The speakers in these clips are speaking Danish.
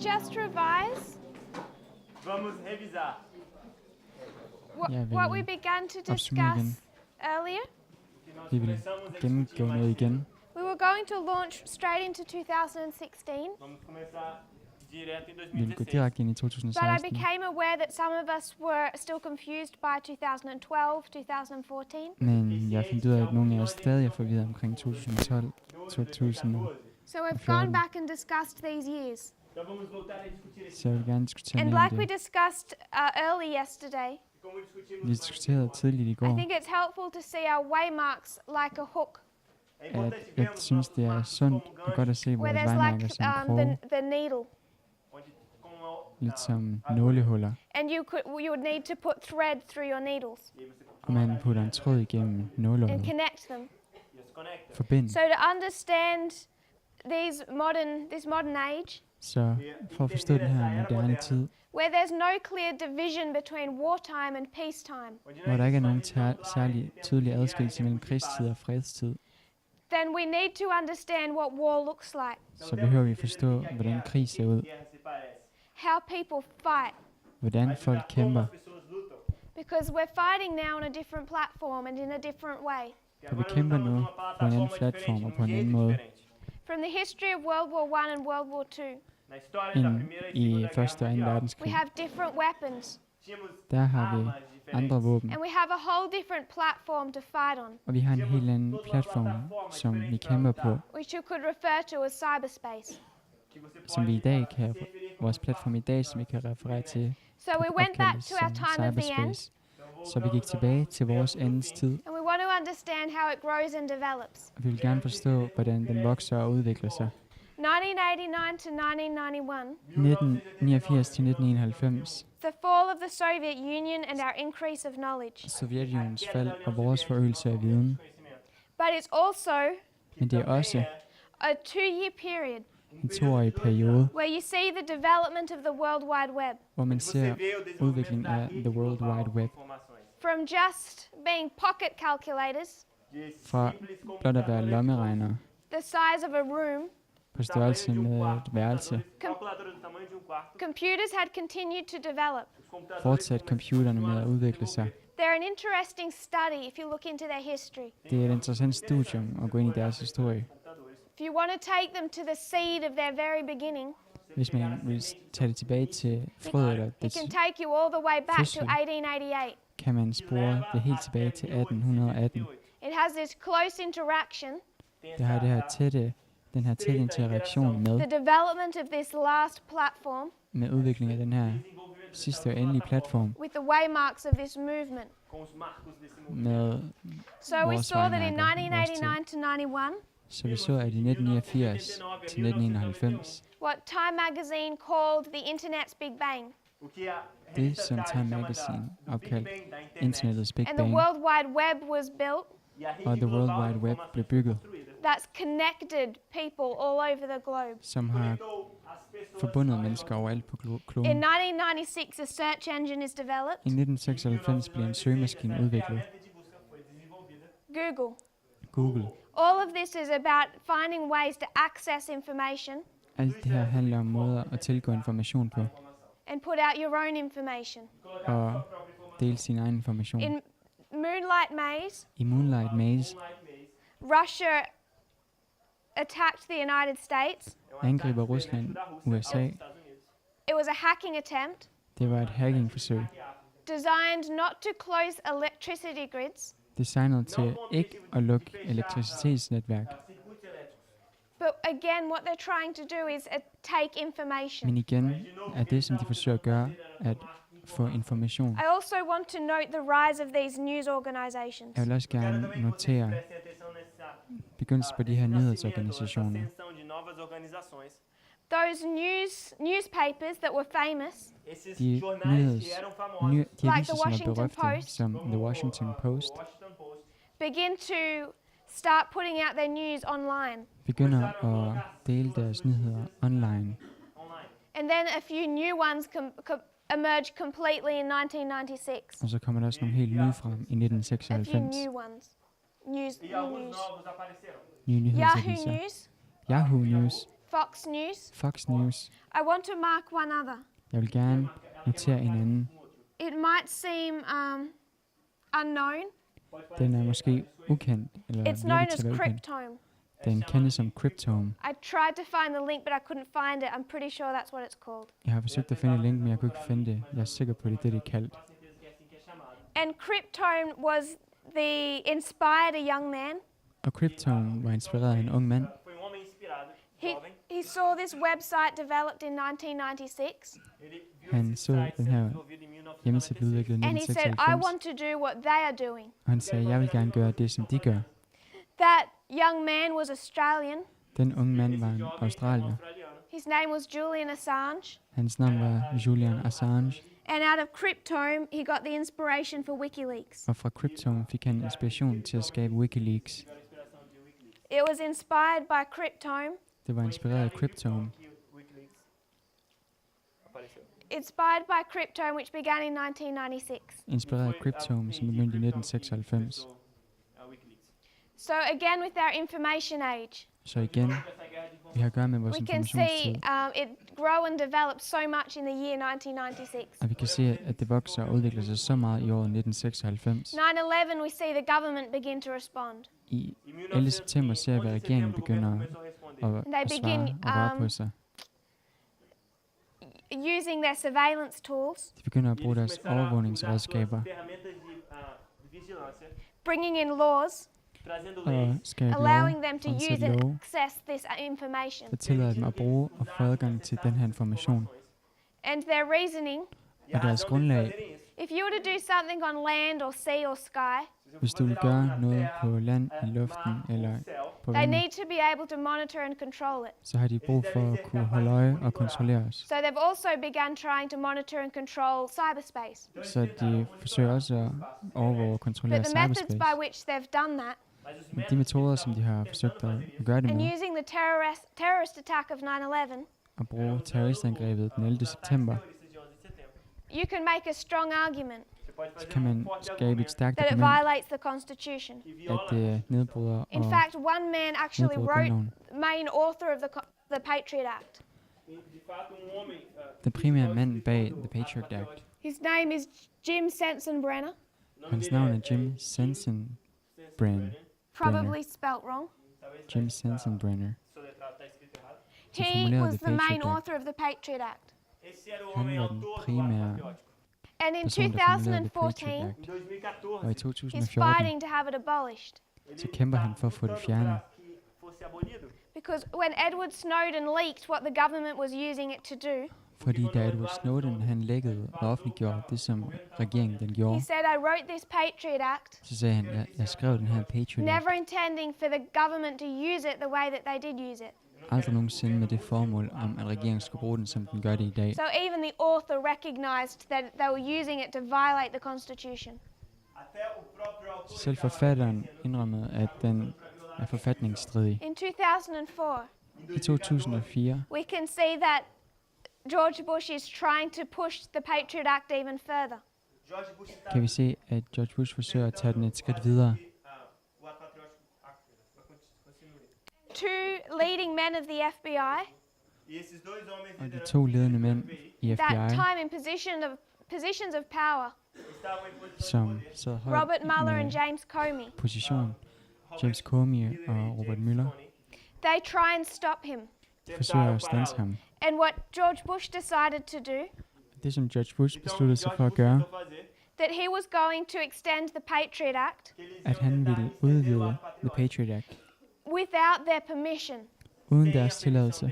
just revise Vamos revisar. what we began to discuss earlier? Vi vil gennemgå noget igen. We were going to launch straight into 2016, Vamos começar direto em Vi vil gå 2016. direkte ind i but I 2016. became aware that some of us were still confused by 2012, 2014. Men jeg fandt ud af, at nogle af os stadig er forvirret omkring 2012, 2000. So we've gone back and discussed these years. Então vamos voltar a discutir esse Så jeg vil gerne diskutere And mere om like we det. discussed early yesterday, como discutimos. Vi diskuterede tidligt i I går, think it's helpful to see our waymarks like a hook, É at importante jeg vermos synes, det er nossos sundt marcos og como godt at se where vores there's vejmærker like som kroge, the needle, onde com lidt som nålehuller, and you would need to put thread through your needles og man putter en tråd igennem and nåløjet. connect them. e os conecta. Forbind. So to understand this modern age, Så for at forstå den her moderne tid, where there's no clear division between wartime and peacetime, hvor der ikke er nogen særlig tydelig adskillelse mellem krigstid og fredstid, then we need to understand what war looks like, så behøver vi at forstå, hvordan krig ser ud, Guerra se parece. how people fight, hvordan folk kæmper, Como as pessoas lutam. because we're fighting now on a different platform and in a different way. for vi kæmper nu på en anden platform og på en anden måde. From the history of World War I and World War II, Na história da End Primeira e i Segunda Første og Guerra Anden Mundial, we Verdenskrig, have different weapons, tínhamos der har vi armas andre diferentes. våben, and we have a whole different platform to fight on, og vi har en helt anden platform, som vi kæmper på, which you could refer to as cyberspace. Que você som vi i dag kan, se referir como vores platform i dag, som vi kan referere til, So we went back opkaldes to our som time of the end, cyberspace. Så vi gik tilbage til vores endens tid, and we want to understand how it grows and develops. og vi vil gerne forstå, hvordan den vokser og udvikler sig. 1989 to 1991, 1989 til 1991, the fall of the Soviet Union and our increase of knowledge. Sovjetunionens fald og vores forøgelse af viden. But it's also Men det er også a 2-year period en 2-årig periode, where you see the development of the World Wide Web, hvor man você ser vê o desenvolvimento udviklingen da af rede The World global Wide de Web, informações. from just being pocket calculators, De fra simples blot at være computadores lommeregnere the size of a room. på størrelse tamanho de med quarto, et værelse, calculadores do tamanho de quarto. Computers had continued to develop. Os computadores fortsat computerne med at udvikle sig. They're an interesting study if you look into their history. Det er et interessant studium at gå ind i deres historie. If you want to take them to the seed of their very beginning, Hvis man vil tage det tilbage til frøet eller it dets can take you all the way back to fødsel, 1888. kan man spore det helt tilbage til 1818. It has this close interaction, Det har den her tætte interaktion med the development of this last platform udvikling af den her sidste og endelige platform, with the waymarks of this movement. Com os marcos desse movimento. med So we vores saw that in vejmærker, vores 1989 to 91, Så vi så, at i 1989 til 1991, what Time magazine called the Internet's Big Bang, O que a det som revista Time Time Magazine chamada opkaldte Big Bang da internet. internettets Big and the Bang, World Wide Web was built, E a rede og The World global Wide de Web informações blev foi bygget, construída. that's connected people all over the globe. som har Conectou as pessoas forbundet ao mennesker redor do overalt på In kloden. 1996, a search engine is developed, I 1996 blev en søgemaskine udviklet, ferramenta de busca foi desenvolvida. Google. Google. All of this is about finding ways to access information Alt det her handler om måder at tilgå information på, and put out your own information. og dele sin egen information. In Moonlight Maze, I Moonlight Maze Russia attacked the United States. angriber Rusland USA. It was a hacking attempt Det var et hackingforsøg, designed not to close electricity grids, designet til ikke at lukke elektricitetsnetværk, but again, what they're trying to do is take information. men igen er det, som de forsøger at gøre, at få information. I also want to note the rise of these news organizations. Jeg vil også gerne notere Prestem atenção nessa begyndelsen på de her essa nyhedsorganisationer. ascensão de novas organizações. Those newspapers that were famous, Esses De jornais que eram famosos, de the aviser, som er Washington berømte, Post. som The Washington Post, Washington Post, begin to start putting out their news online. begynder at dele deres nyheder online. online. And then a few new ones emerged completely in 1996. Og så kommer der også nogle helt nye frem i A few 1996. new ones. E New alguns news. novos apareceram. Nye Yahoo nyhedsaviser. News, Yahoo News, Fox News. Fox News. I want to mark one other. Jeg vil gerne notere en anden. It might seem unknown. Den er måske ukendt, eller It's known virker as til at være ukendt. cryptome. Den kendes som Cryptome. I tried to find the link, but I couldn't find it. I'm pretty sure that's what it's called. Jeg har forsøgt at finde et link, men jeg kunne ikke finde det. Jeg er sikker på, det er det er kaldt. And cryptome was inspired a young man. Og Cryptome var inspireret af en ung mand. Foi homem inspirado, He, jovem. he saw this website developed in 1996, Ele viu Han esse så site den sendo her desenvolvido em hjemmeside blev udviklet i and he said, I 1996. want to do what they are doing. Og han sagde, jeg vil gerne gøre det, som de gør. That young man was Australian. Den unge mand var en jovem australier. australiano. His name was Julian Assange. Hans navn var Julian Assange. And out of cryptome, he got the inspiration for WikiLeaks. Og fra Cryptome fik han inspiration til at skabe WikiLeaks. It was inspired by cryptome. Det var inspireret af Cryptome. WikiLeaks apareceu. Inspired by cryptome, which began in 1996. Inspireret af Cryptome, som begyndte i 1996. Começou a WikiLeaks. So again, with our information age, Så igen, Essa guerra de vi har at gøre med vores we can see informationstid. it grow and develop so much in the year 1996. Og vi kan se, at det vokser og udvikler sig så meget i året 1996. 9/11, we see the government begin to respond. I Em 11. september ser vi, at regeringen begynder começou a responder. at svare og røre på sig. Using their surveillance tools, De begynder at E bruge eles deres começaram a usar overvågningsredskaber suas ferramentas de vigilância, bringing in laws, trazendo og leis skabe lov, allowing them to use fremsætte and love, access this information. der tillader dem at bruge og få adgang til den her information. And their reasoning, E a Og deres razão deles grundlag, fazerem isso, if you were to do something on land or sea or sky, hvis du vil gøre noget på land, i luften eller på they vandet, need to be able to monitor and control it. så har de brug for at kunne holde øje og kontrollere os. So they've also begun trying to monitor and control cyberspace. Så de forsøger også at overvåge og kontrollere But the methods by cyberspace. which they've done that, mas os Men de metoder, som de har forsøgt at gøre det and med, using the terrorist attack of 9/11, at bruge terroristangrebet den 11. september, terroristas de 11 de setembro. you can make a strong argument Você pode så fazer kan man forte skabe argumento et stærkt that it argument, violates the Constitution. que at viola det nedbryder In og fact, one man actually nedbryder wrote, grundloven. main author of the Patriot Act. de fato homem Den primære mand bag The Patriot Act, His name is Jim Sensenbrenner, hans navn er Jim Sensenbrenner. probably spelt wrong. Jim Sensenbrenner. soletrado tá escrito errado. Som He formulerede was The the main Patriot Act. author of the Patriot Act. Esse era o Han homem var den autor do primære ato patriótico. And in person, der formulerede The Patriot 2014, Act. Em Og i 2014, he's 2014, fighting to have it abolished. så kæmper han for at få det fjernet. que fosse abolido. Because when Edward Snowden leaked what the government was using it to do, Fordi da Edward Snowden han lækkede og offentliggjorde det, som regeringen den he gjorde, said, I wrote this Patriot Act, så sagde han, jeg skrev den her Patriot Act, never intending for the government to use it the way that they did use it. aldrig nogensinde med det formål om, at regeringen skulle bruge den, som den gør det i dag. So even the author recognized that they were using it to violate the Constitution. Até o próprio autor Så selv forfatteren indrømmede, at den er forfatningsstridig. In 2004, I 2004 we can see that George Bush is trying to push the Patriot Act even further. George Bush está kan vi se, at George Bush forsøger at tage den et skridt videre. o ato patriótico continue. Two leading men of the FBI, E esses dois homens Og de liderantes to ledende mænd i that FBI, time in positions of power, estavam em posição de som poder. sad højt Robert Mueller and med James Comey, position, James Comey og Robert Mueller, they try and stop him. forsøger at standse ham. And what George Bush decided to do, Det, som George Bush besluttede sig for at gøre, that he was going to extend the Patriot Act at han ville udvide The Patriot Act without their permission, uden deres tilladelse,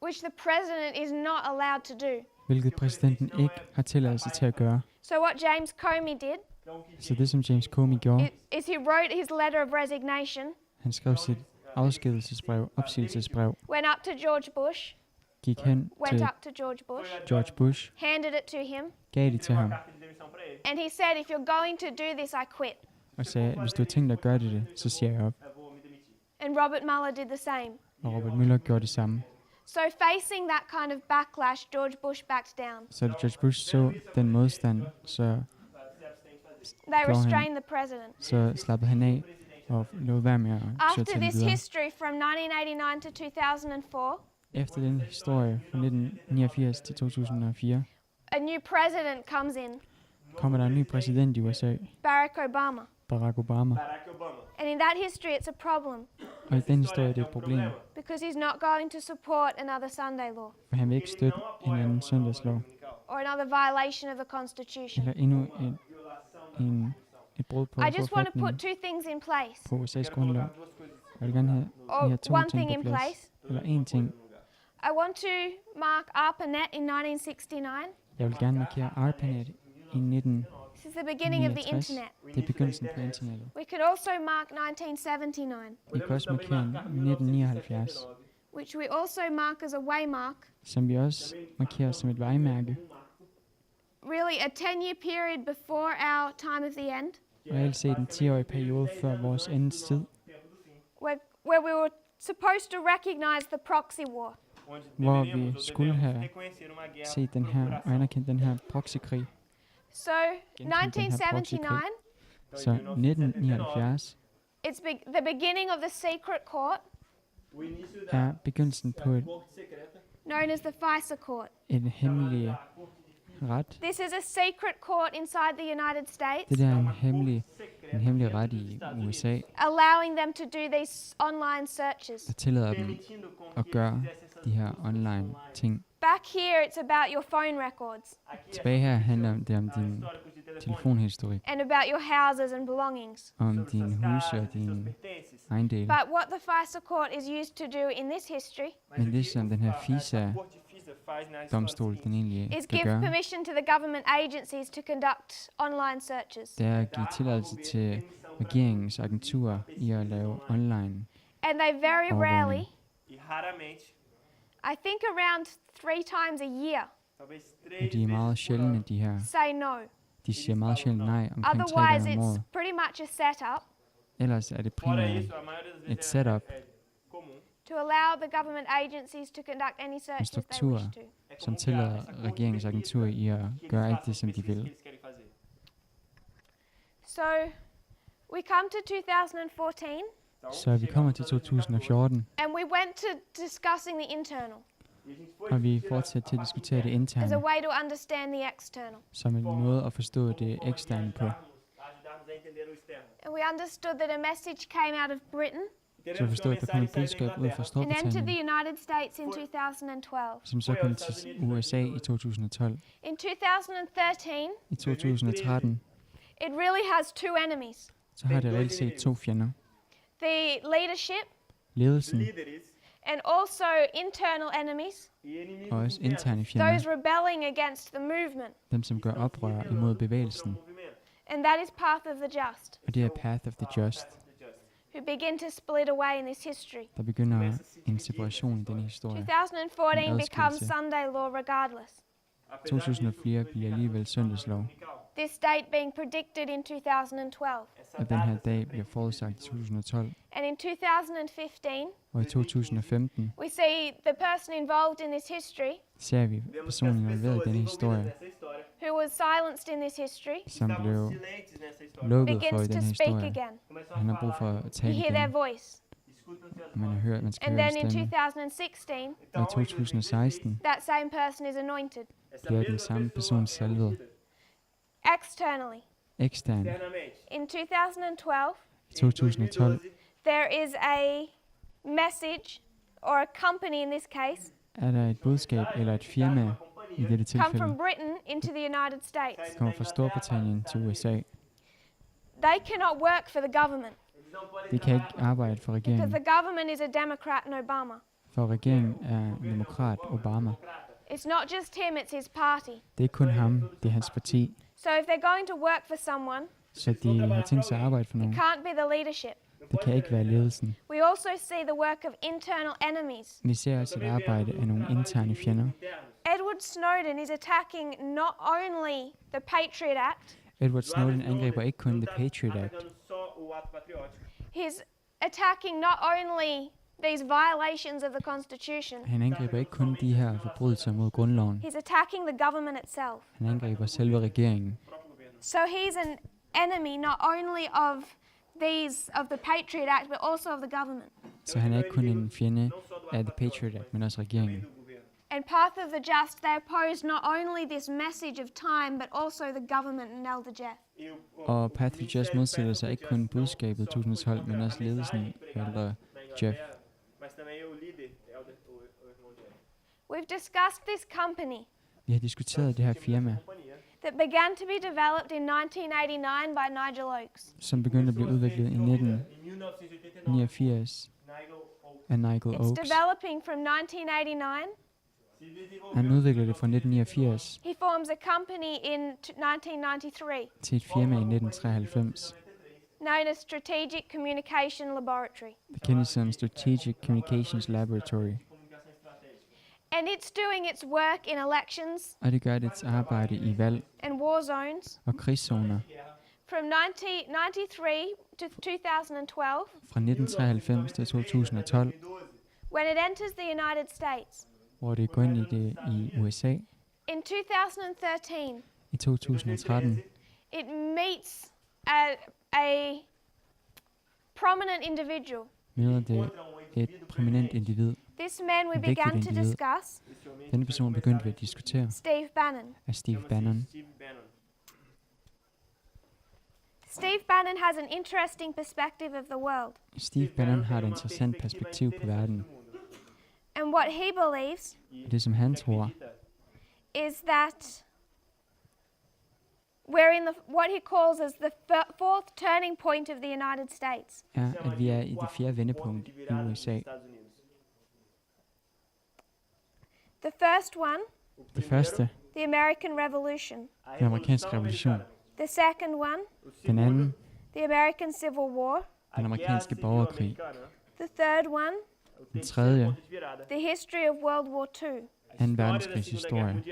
which the president is not allowed to do. hvilket præsidenten ikke har tilladelse til at gøre. So what James Comey did Så det, som James Comey gjorde, is he wrote his letter of resignation, han skrev sit afskedelsesbrev, opsigelsesbrev, went up to George Bush, gik hen went til up to George Bush, George Bush, handed it to him, gav det til ham Carta de demissão para ele. and he said, if you're going to do this, I quit. og sagde, hvis du har tænkt dig at gøre det, så siger jeg op. Eu vou me demitir. And Robert Mueller did the same. Og Robert Mueller gjorde det samme. So facing that kind of backlash, George Bush backed down. Så da George Bush så den modstand, så They restrained the president. slappede han af og lod være med at søge After til den this videre. history from 1989 to 2004, Efter den historie fra 1989 til 2004, a new president comes in, kommer der en ny præsident i USA, Barack Obama. Barack Obama. Barack Obama. And in that history, it's a problem Og i den historie er det et problem, because he's not going to support another Sunday law for han vil ikke støtte en anden søndagslov, or another violation of the Constitution. eller endnu et brud på I just want to put forfatningen two things in place. på USA's grundlov. Jeg vil gerne have Or de her to one ting thing på in plads. place. Eller en ting. I want to mark ARPANET in 1969. Jeg vil gerne markere ARPANET i 1969. This is the beginning of the internet. Det er begyndelsen på internettet. We could also mark 1979, Vi kan også markere 1979, which we also mark as a waymark. som vi også markerer som et vejmærke. Really a 10-year period before our time of the end, Reelt set en 10-årig periode før vores endens tid, where we were supposed to recognize the proxy war. hvor vi skulle have set den her og anerkendt den her proxykrig. So 1979, Så 1979 it's the beginning of the secret court er begyndelsen på known as the FISA court. et hemmelig ret. This is a secret court inside the United States, Det der er en hemmelig ret i USA, allowing them to do these online searches. der tillader dem at gøre de her online ting. Back here, it's about your phone records Tilbage her handler det om din telefonhistorik, and about your houses and belongings. om dine huse og dine ejendele. But what the FISA court is used to do in this history Men det som den her FISA-domstol, den egentlig is skal give gøre, permission to the government agencies to conduct online searches. det er at give tilladelse til regeringens agenturer i at lave online And they very rarely, overvågning. I think around 3 times a year, Og de er meget sjældne, de her. say no. De siger meget sjældent nej, omkring 3 Otherwise, gange om it's året. pretty much a setup Ellers er det primært et setup, to allow the government agencies to conduct any searches they struktur, wish to. som tillader regeringens agenturer i at gøre alt det, som de vil. So we come to 2014, Så vi kommer til 2014, and we went to discussing the internal og vi fortsætter til at diskutere det as a interne, way to understand the external. som en måde at forstå det eksterne på. And we understood that a message came out of Britain Så vi forstod, at der kom et budskab ud fra and entered Storbritannien, the United States in 2012. som så kom til USA i 2012. In 2013, I 2013, it really has two enemies. så har det reelt set 2 fjender. The leadership Ledelsen and also internal enemies, og også interne fjender, those rebelling against the movement. dem som gør oprør imod bevægelsen. And that is path of the just, Og det er Path of the Just, who begin to split away in this history. der begynder en separation i denne historie. 2014 becomes adskillelse. Sunday law regardless. 2004 bliver alligevel søndagslov, This date being predicted in 2012. og den her dag bliver forudsagt i 2012. And in 2015, Og i 2015 we see the person involved in this history, ser vi personen involveret i denne historie, who was silenced in this history, som blev lukket for begins i to denne speak historie. again. Han har brug for at You tale hear their igen, voice. og man skal And høre then en in stemme. 2016, Og i 2016 that same person is anointed. bliver den samme person salvet Externally, ekstern. in 2012, I 2012 there is a message, or a company in this case, er der et budskab eller et firma i dette come from tilfælde, Britain into the United States. der kommer fra Storbritannien til USA. They cannot work for the government Det kan ikke arbejde for because regeringen, the government is a Democrat and Obama. for regeringen er en demokrat, Obama. It's not just him, it's his party. Det er ikke kun ham, det er hans parti. So if they're going to work for someone, Så de har tænkt sig at arbejde for it nogen. can't be the leadership. Det kan ikke være ledelsen. We also see the work of internal enemies. Vi ser også et arbejde af nogle interne fjender. Edward Snowden is attacking not only the Patriot Act, Edward Snowden angriber ikke kun The Patriot Act. he's attacking not only these violations of the Constitution, Han angriber ikke kun de her forbrydelser mod grundloven. he's attacking the government itself. Han angriber selve regeringen. So he's an enemy not only of these of the Patriot Act, but also of the government. Så han er ikke kun en fjende af The Patriot Act, men også regeringen. And Path of the Just, they opposed not only this message of time, but also the government and Elder Jeff. Og Path of Just modsætter sig ikke kun budskabet 1012, men også ledelsen eller Jeff. We've discussed this company Vi har diskuteret det her firma, that began to be developed in 1989 by Nigel Oakes. som begyndte at blive udviklet i 1989 af Nigel It's Oakes. developing from 1989. Han udviklede det fra 1989 He forms a company in 1993 til et firma i 1993. known as Strategic Communication Laboratory. Det kendes som Strategic Communications Laboratory, And it's doing its work in elections og det gør dets arbejde i valg and war zones og krigszoner from 1993 to 2012 fra 1993 til 2012, when it enters the United States. hvor det går ind i det i USA. In 2013, I 2013 it meets a prominent individual. møder det et prominent individ. This man we En vigtig began to individ. discuss, Denne person begyndte vi at diskutere Steve Bannon. af Steve Bannon. Steve Bannon has an interesting perspective of the world. Steve Bannon har et interessant perspektiv på verden. And what he believes Og det som han tror, is that we're in what he calls as the fourth turning point of the United States. er, at vi er i det fjerde vendepunkt i USA. The first one, Det første, the American Revolution. den amerikanske revolution. The second one, Den anden, the American Civil War. den amerikanske borgerkrig. The third one, Den tredje, the history of World War II. 2. verdenskrigs historie.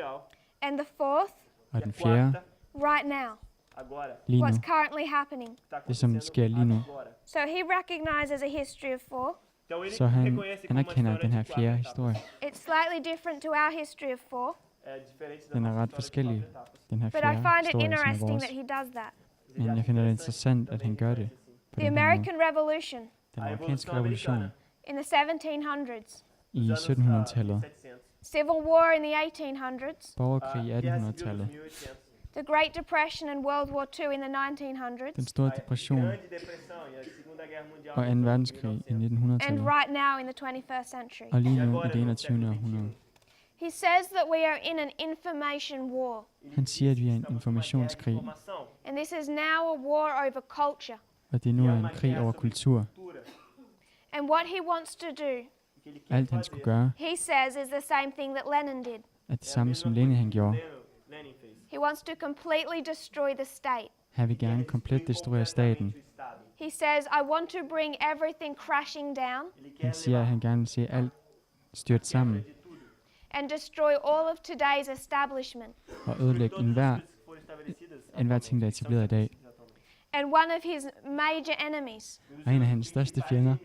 And the fourth, Og den fjerde, right now, lige nu. what's currently happening. Det som sker lige nu. So he recognizes a history of four. Så han anerkender den her fjerde historie. It's slightly different to our history of four, Den er ret forskellig, den her but I fjerde find it historie, som er interesting vores. that he does that. Men jeg finder det interessant, at han gør det på The den her måde. American Revolution Den amerikanske revolution in the 1700s, i 1700-tallet. Civil War in the 1800s, Borgerkrig i 1800-tallet. the Great Depression and World War II in the Den 1900s, store depression og 2. verdenskrig i and 1900-tallet. right now in the 21st century. Og lige nu i det 21. århundrede. He says that we are in an information war, Han siger, at vi er i en informationskrig, and this is now a war over culture. og det nu er en krig over kultur. And what he wants to do, Alt han skulle gøre, he says, is the same thing that Lenin did. er det samme som Lenin han gjorde. He wants to completely destroy the state. Han vil gerne komplet destruere staten. He says, I want to bring everything crashing down Han siger, at han gerne vil se alt styrt sammen and destroy all of today's establishment. og ødelægge enhver ting, der er etableret i dag. And one of his major enemies Og en af hans største fjender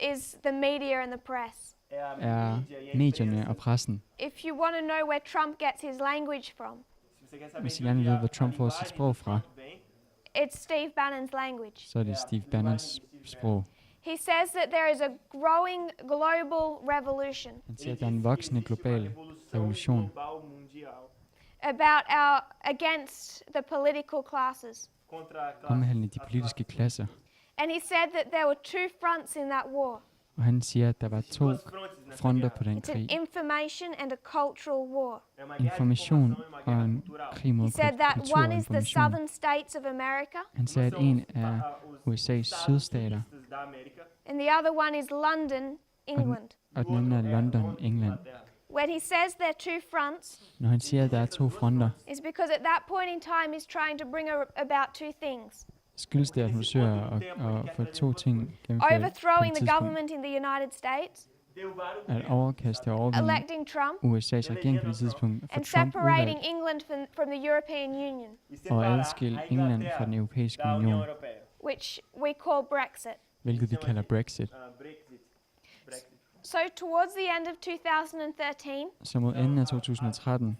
is the media and the press. er medierne og pressen. If you want to know where Trump gets his language from, Hvis I gerne vil vide, hvor Trump får sit sprog fra, it's Steve Bannon's language. så er det Steve Bannons sprog. He says that there is a growing global revolution Han siger, at der er en voksende global revolution against the political classes. omhandlende de politiske klasser. And he said that there were two fronts in that war. Og han siger, at der var 2 fronter på den It's an krig. information and a cultural war. Information og en krig mod He said that kultur og one is the information. southern states of America, Han sagde, at en er USA's sydstater, and the other one is London, England. og den anden er London, England. When he says there are two fronts, Når han siger, at der er 2 fronter, it's because at that point in time he's trying to bring about two things. skyldes det, at han forsøger at få 2 ting gennemført på Overthrowing et the tidspunkt. government in the United States, At overkaste og overvinde electing Trump, USA's regering på det tidspunkt, for and Trump separating udvalgt, England from the European Union, og adskille England fra den europæiske union, which we call Brexit. hvilket vi kalder Brexit. So towards the end of 2013, Så mod enden af 2013,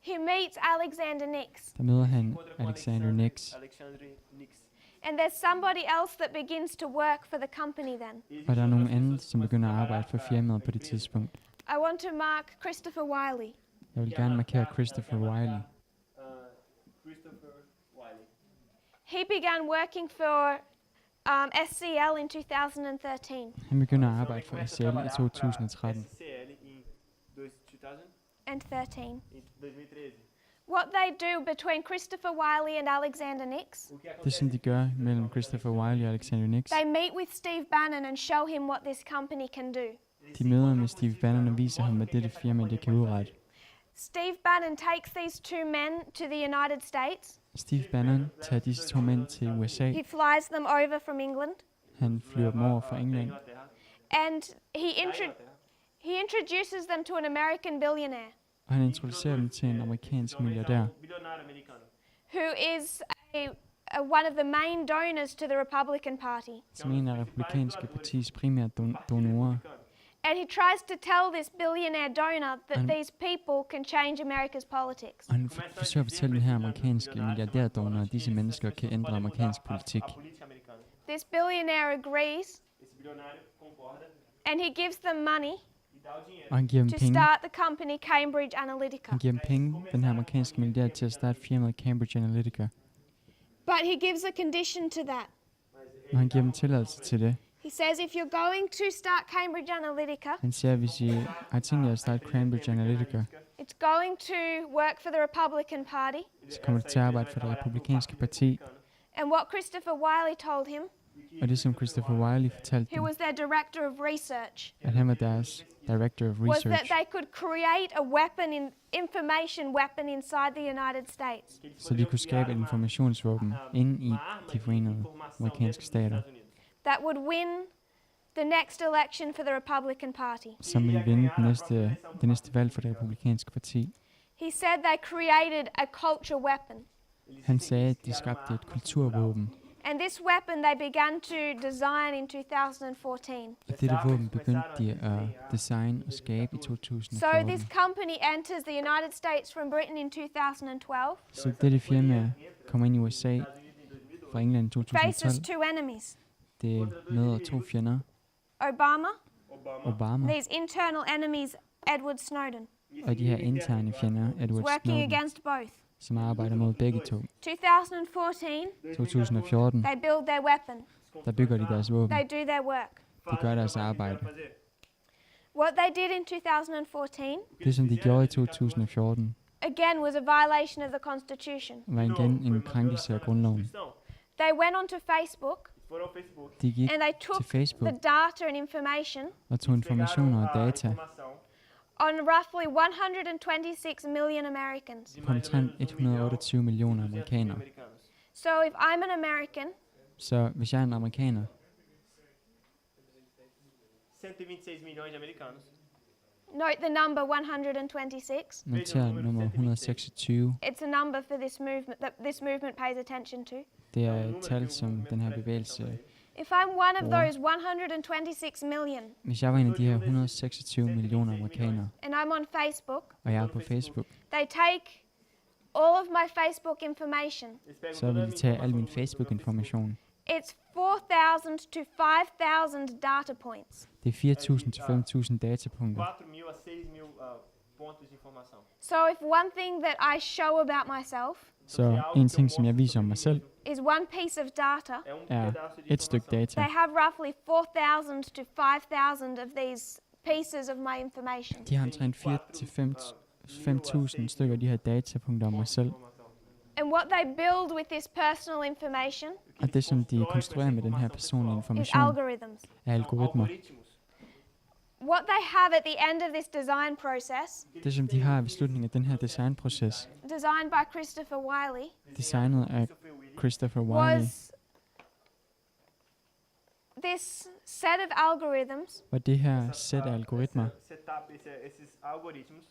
He meets Alexander Nix, Der møder han encontra com Alexander Nix, Alexandre Nix. and there's somebody else that begins to work for the company then. og der er nogen anden, som begynder at arbejde for firmaet på det tidspunkt. I want to mark Christopher Wiley. Jeg vil gerne markere Christopher Wiley. Christopher Wiley. He began working for SCL in 2013 Han begynder at arbejde for SCL i 2013. SCL em 2013. and 13. Em 2013. What they do between Christopher Wiley and Alexander Nix, O que Det som acontece? de gør mellem Christopher Wiley og Alexander Nix, they meet with Steve Bannon and show him what this company can do. de møder med Steve Bannon og viser ham, hvad dette firma det kan udrette. Steve Bannon takes these two men to the United States. Steve Bannon tager disse to mænd til USA. He flies them over from England, Han flyver dem over fra England, Inglaterra. and he Inglaterra. introduces them to an American billionaire og han introducerer dem til en amerikansk milliardær, Bilionário americano. who is one of the main donors to the Republican Party. som er en af republikanske partis primære donorer. And he tries to tell this billionaire donor that And- these people can change America's politics. Og han forsøger at fortælle den her amerikanske milliardærdonor, at disse mennesker kan ændre amerikansk politik. A política americana. This billionaire agrees, Esse bilionário concorda and he gives them money e dá o dinheiro. Og han giver dem to penge. start the company Cambridge Analytica. Han giver dem penge, den her amerikanske milliardær, til at starte firmaet Cambridge Analytica. But he gives a condition to that. Og han giver dem tilladelse til det. He says, if you're going to start Cambridge Analytica, Han siger, hvis I har tænkt jer at starte Cambridge Analytica, it's going to work for the Republican Party. så kommer du til at arbejde for det republikanske parti. And what Christopher Wiley told him, Og det som Christopher Wiley fortalte who dem, was their director of research, at han var deres director of was that research, they could create a weapon, information weapon inside the United States. så de kunne skabe et informationsvåben inde i de forenede amerikanske stater, That would win the next election for the Republican Party. som ville vinde det næste valg for det republikanske parti. He said they created a culture weapon. Han sagde, at de skabte et kulturvåben, And this weapon they began to design in 2014. og dette våben begyndte de at designe og skabe i So 2014. this company enters the United States from Britain in 2012, Så dette firma kommer ind i USA fra England i faces 2012. two enemies, Det møder to fjender, Obama, Obama, these internal enemies, Edward Snowden, og de her interne fjender, Edward working Snowden, against both. som arbejder mod begge to. 2014, 2014, they build their weapon. der bygger de deres våben. They do their work. De gør deres arbejde. What they did in 2014, Det, som de gjorde i 2014, again, was a violation of the Constitution. var igen en krænkelse af grundloven. They went onto Facebook Foram ao Facebook. De gik and they til took Facebook the data and information og tog informationer og data Informação on roughly 126 million Americans. på omtrent 128 millioner amerikanere. americanos. So if I'm an American, Så hvis jeg er en amerikaner, 126 milhões de americanos. note the number 126. noter nummer 126. It's a number for this movement that this movement pays attention to. Det er et tal, som den her bevægelse. If I'm one of Wow. those 126 million Hvis jeg var en af de her 126 millioner amerikanere, and I'm on Facebook, og jeg er på Facebook, they take all of my Facebook information. Eles pegam så toda vil a de minha tage al informação. min Facebook-information. It's 4,000 to 5,000 data points. Det er 4.000 til 5.000 datapunkter. 4.000 a 6.000 pontos de informação. So if one thing that I show about myself Så en ting, som jeg viser om mig selv, is one piece of data, É er pedaço de et stykke informação. data. they have roughly 4,000 to 5,000 of these pieces of my information. De har omtrent 4 til 5.000 stykker af de her datapunkter om mig selv. And what they build with this personal information Og det, som de konstruerer med den her personlige is information, algorithms. er algoritmer. Algoritmos. What they have at the end of this design process, Det, som de har ved slutningen af den her designproces, designed by Christopher Wiley, designet af Isso foi o William. Christopher Wiley, was this set of algorithms var det her sæt af algoritmer, Setup, esses algoritmos.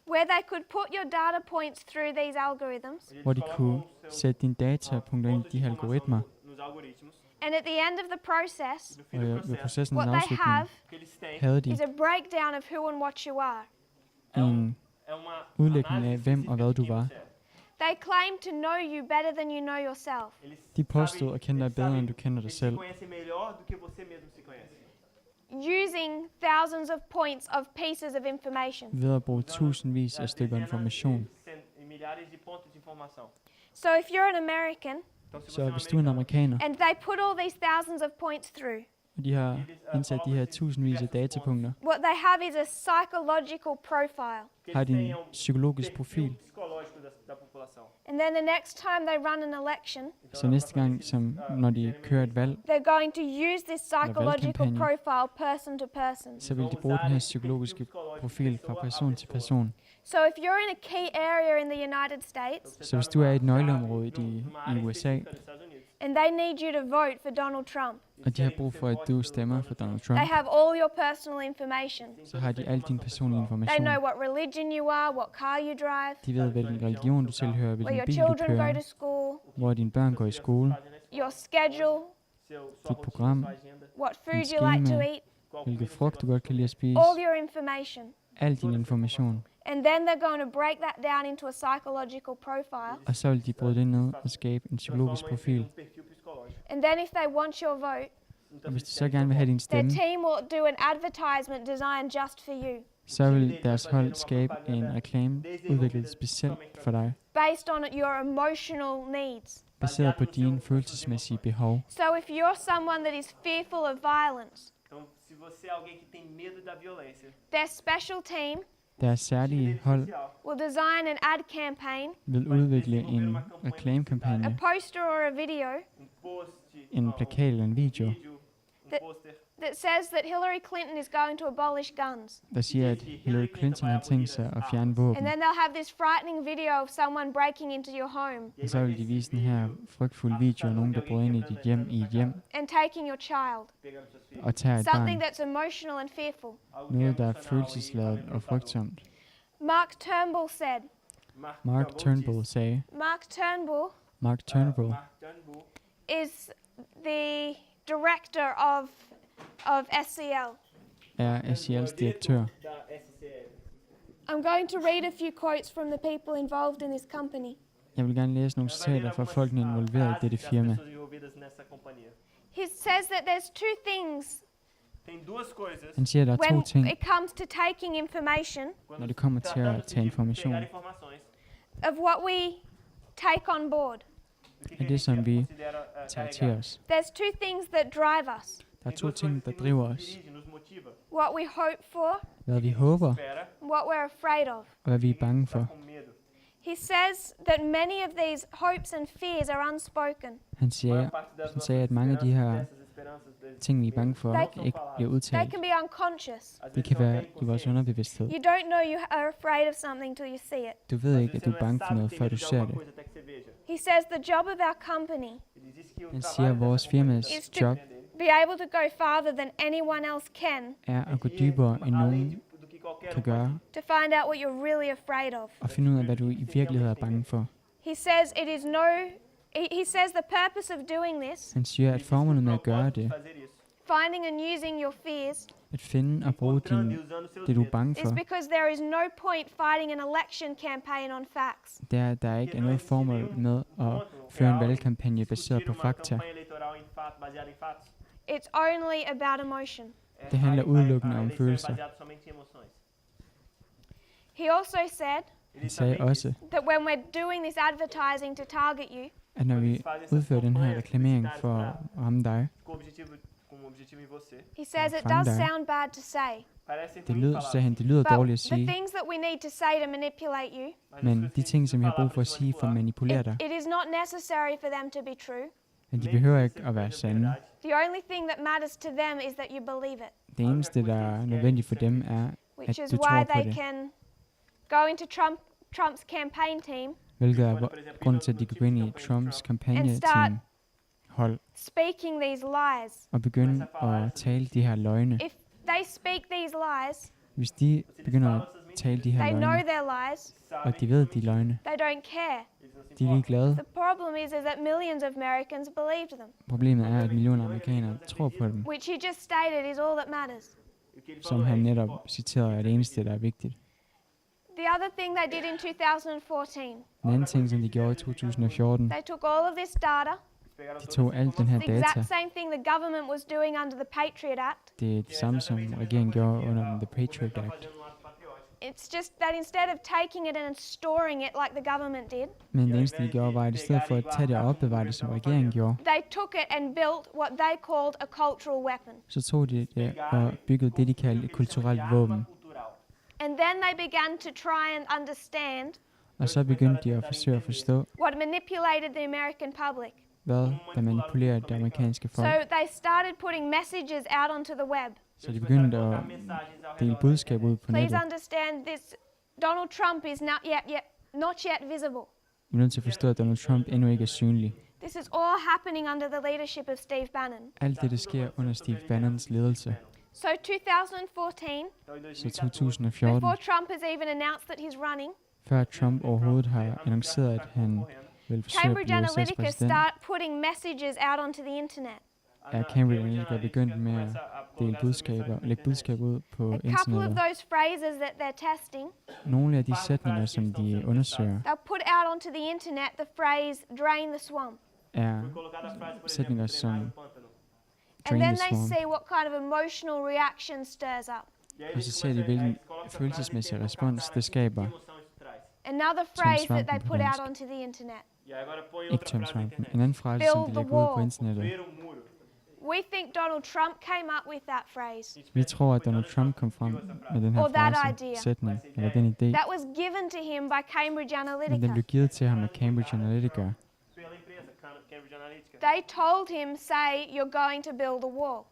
where they could put your data points through these algorithms, onde eles hvor de colocam kunne o seu sætte dine datapunkter ind i ponto de de her informação algoritmer, nos algoritmos. and at the end of the process, No og fim do ved processo, processens what they afslutning have o que eles têm havde de is a breakdown of who and what you are. é en udlægning af, hvem og hvad du var. They claim to know you better than you know yourself. De påstod at kende dig bedre, end du kender dig selv. Using thousands of points of pieces of information. Ved at bruge tusindvis af stykker information. So if you're an American Så hvis du er en amerikaner, and they put all these thousands of points through, og de har indsat de her tusindvis af datapunkter, what they have is a psychological profile. har de en psykologisk profil. And then the next time they run an election, Så næste gang, som når de kører et valg, they're going to use this psychological valgkampagne. profile person to person. så vil de bruge den her psykologiske profil fra person til person. So if you're in a key area in the United States Så hvis du er i et nøgleområde i USA, and they need you to vote for Donald Trump, og de har brug for, at du stemmer for Donald Trump, they have all your personal information. så har de al din personlige They information. know what religion you are, what car you drive, De ved, hvilken religion du tilhører, where hvilken your bil du children go kører, to school, hvor dine børn går i skole, your schedule, dit program, what food you like to schema. eat, hvilke frugt du godt kan lide at spise, all your information. al din information. And then they're going to break that down into a psychological profile. Og så vil de bryde det ned og skabe en psykologisk profil. And then if they want your vote, Og hvis de så gerne vil have din their stemme, team will do an advertisement designed just for you, så vil deres hold skabe en reklame udviklet specielt for dig, based on your emotional needs. baseret på dine følelsesmæssige behov. So if you're someone that is fearful of violence, their special team Deres særlige hold will design an ad campaign, vil udvikle en a reklamekampagne, poster or a video en plakat eller en video, that says that Hillary Clinton is going to abolish guns. der siger, at Hillary Clinton har tænkt sig at fjerne våben. And then they'll have this frightening video of someone breaking into your home Og så vil de vise den her frygtfulde video af nogen, der bryder ind i dit hjem i et hjem and taking your child. og tager et Something barn. that's emotional and fearful. Noget, der er følelsesladet og frygtsomt. Mark Turnbull said, Mark Turnbull sagde, Mark Turnbull is the director of SCL. er SCL's direktør. I'm going to read a few quotes from the people involved in this company. Jeg vil gerne læse nogle citater fra folkene involveret i dette firma. He says that there's two things Han siger, at der er to when ting, it comes to taking information når det kommer til at tage information of what we take on board. af det, som vi tager til os. There's two things that drive us. Der er to ting, der driver os. What we hope for, Hvad vi håber, what we're afraid of. og hvad vi er bange for. He says that many of these hopes and fears are unspoken. Han sagde, at mange af de her ting, vi er bange for, ikke bliver They udtalt. can be unconscious. Det kan være i vores underbevidsthed. You don't know you are afraid of something till you see it. Du ved ikke, at du er bange for noget, før du ser det. He says the job of our company Han siger, at vores firmas job be able to go farther than anyone else can er at gå dybere, end nogen kan gøre, to find out what you're really afraid of. og finde ud af, hvad du i virkeligheden er bange for. He says it is he says the purpose of doing this, Han siger, at formålet med at gøre det, finding and using your fears, at finde og bruge det, du er bange is for, because there is no point fighting an election campaign on facts. det er, at der ikke er noget formål med at føre en valgkampagne baseret på fakta. It's only about emotion. Det handler udelukkende om følelser. He also said Han sagde også, that when we're doing this advertising to target you, at når vi udfører den her reklamering for at ramme dig, he says it Fange does dig. sound bad to say, det lyder but dårligt at the sige, things that we need to say to manipulate you, men de ting, som vi har brug for at sige for at manipulere dig, it is not necessary for them to be true. at de behøver ikke at være sande. The only thing that matters to them is that you believe it, Det eneste, der er nødvendigt for dem, er, which at is du tror why på they det. can go into Trump's campaign team, Hvilket er grunden til, at de kan gå ind i Trumps kampagneteam hold speaking these lies. og begynde at tale de her løgne. If they speak these lies, Hvis de begynder at tale de her they know løgne, their lies, og de ved de løgne, they don't care. de er ligeglade. The problem is that millions of Americans believed them, Problemet er, at millioner af amerikanere tror på dem, which he just stated is all that matters. som han netop citerede er det eneste, der er vigtigt. The other thing they did in 2014, En anden ting, som de gjorde i 2014, they took all of this data, de tog alt den her the exact data. same thing the government was doing under the Patriot Act. Det er det samme, som regeringen gjorde under The Patriot Act. It's just that instead of taking it and storing it like the government did, Men det eneste, de gjorde, var, at i stedet for at tage det og opbevare det, som regeringen gjorde, they took it and built what they called a cultural weapon. så tog de det og byggede det, de kaldte et kulturelt våben. And then they began to try and understand Og så begyndte de at forsøge at forstå, what manipulated the American public. hvad der manipulerede det amerikanske folk. So they started putting messages out onto the web. Så de begyndte at dele budskab ud på Please nettet. understand this. Donald Trump is not yet visible. Vi er nødt til at forstå, at Donald Trump endnu ikke er synlig. This is all happening under the leadership of Steve Bannon. Alt det sker under Steve Bannons ledelse. So 2014, Så 2014, before Trump has even announced that he's running, før Trump overhovedet har annonceret, at han vil forsøge at Cambridge blive USA's Analytica præsident, start putting messages out onto the internet. er Cambridge Analytica begyndt med at dele budskaber, lægge budskaber ud på A couple of internettet. those phrases that they're testing, Nogle af de sætninger, som de undersøger, they'll put out onto the internet the phrase "drain the swamp," er sætninger som and drain then the they swamp. see what kind of emotional reaction stirs up. Og så ser de, hvilken følelsesmæssig respons det skaber. Another phrase that they svampen på put out dansk. onto the internet. Ikke tømsvampen. En anden frase, som de lægger ud på internettet. We think Donald Trump came up with that phrase. Vi tror, at Donald Trump kom frem med den her Or that frase, idea. sætning, eller den idé. That was given to him by Cambridge Men den Analytica. blev givet til ham af Cambridge Analytica. They told him, say, you're going to build a wall.